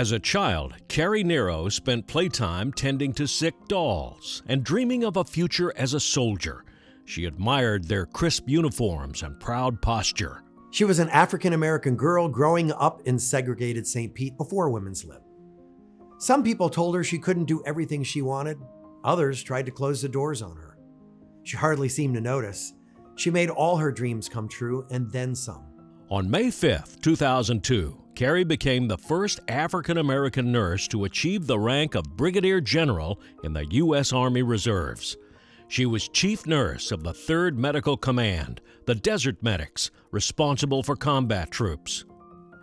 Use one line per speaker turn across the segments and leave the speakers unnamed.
As a child, Carrie Nero spent playtime tending to sick dolls and dreaming of a future as a soldier. She admired their crisp uniforms and proud posture.
She was an African-American girl growing up in segregated St. Pete before women's lib. Some people told her she couldn't do everything she wanted. Others tried to close the doors on her. She hardly seemed to notice. She made all her dreams come true and then some.
On May 5, 2002, Carrie became the first African-American nurse to achieve the rank of Brigadier General in the U.S. Army Reserves. She was chief nurse of the 3rd Medical Command, the Desert Medics, responsible for combat troops.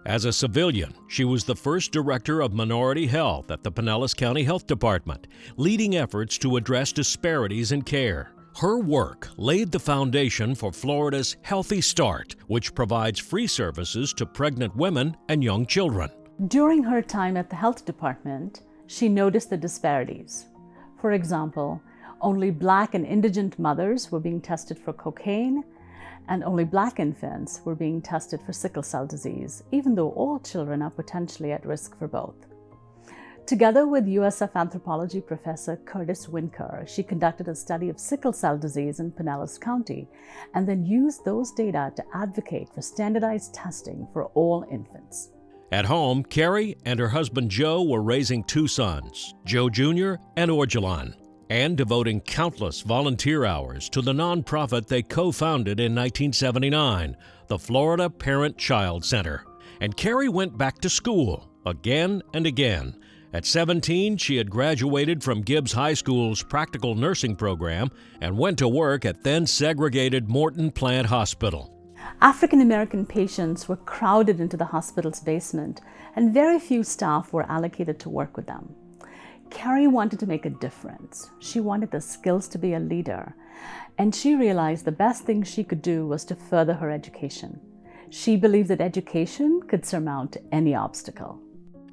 As a civilian, she was the first director of minority health at the Pinellas County Health Department, leading efforts to address disparities in care. Her work laid the foundation for Florida's Healthy Start, which provides free services to pregnant women and young children.
During her time at the health department, she noticed the disparities. For example, only Black and indigent mothers were being tested for cocaine, and only Black infants were being tested for sickle cell disease, even though all children are potentially at risk for both. Together with USF anthropology professor Curtis Winker, she conducted a study of sickle cell disease in Pinellas County and then used those data to advocate for standardized testing for all infants.
At home, Carrie and her husband Joe were raising 2 sons, Joe Jr. and Orgelan, and devoting countless volunteer hours to the nonprofit they co-founded in 1979, the Florida Parent-Child Center. And Carrie went back to school again and again. At 17, she had graduated from Gibbs High School's practical nursing program and went to work at then-segregated Morton Plant Hospital.
African American patients were crowded into the hospital's basement, and very few staff were allocated to work with them. Carrie wanted to make a difference. She wanted the skills to be a leader, and she realized the best thing she could do was to further her education. She believed that education could surmount any obstacle.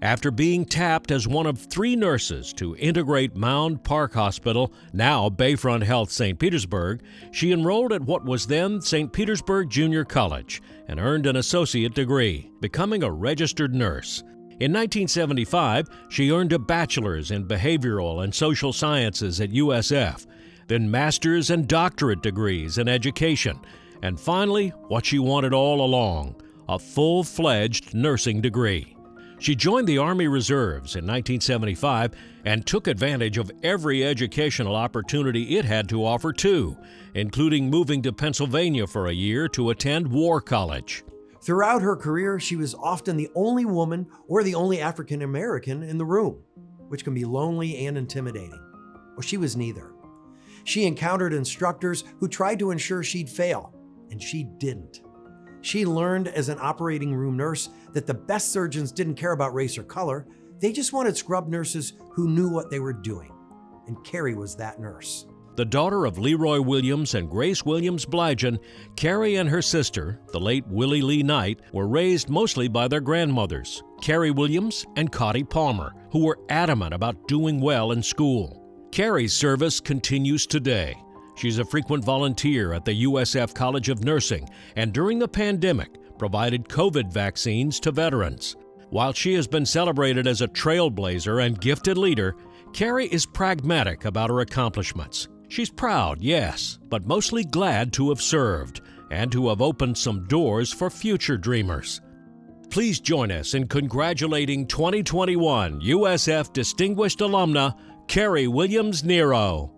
After being tapped as one of 3 nurses to integrate Mound Park Hospital, now Bayfront Health St. Petersburg, she enrolled at what was then St. Petersburg Junior College and earned an associate degree, becoming a registered nurse. In 1975, she earned a bachelor's in behavioral and social sciences at USF, then master's and doctorate degrees in education, and finally, what she wanted all along, a full-fledged nursing degree. She joined the Army Reserves in 1975 and took advantage of every educational opportunity it had to offer too, including moving to Pennsylvania for a year to attend War College.
Throughout her career, she was often the only woman or the only African American in the room, which can be lonely and intimidating. Well, she was neither. She encountered instructors who tried to ensure she'd fail, and she didn't. She learned as an operating room nurse that the best surgeons didn't care about race or color. They just wanted scrub nurses who knew what they were doing. And Carrie was that nurse.
The daughter of Leroy Williams and Grace Williams Blygen, Carrie and her sister, the late Willie Lee Knight, were raised mostly by their grandmothers, Carrie Williams and Cottie Palmer, who were adamant about doing well in school. Carrie's service continues today. She's a frequent volunteer at the USF College of Nursing and during the pandemic provided COVID vaccines to veterans. While she has been celebrated as a trailblazer and gifted leader, Carrie is pragmatic about her accomplishments. She's proud, yes, but mostly glad to have served and to have opened some doors for future dreamers. Please join us in congratulating 2021 USF Distinguished Alumna Carrie Williams Nero.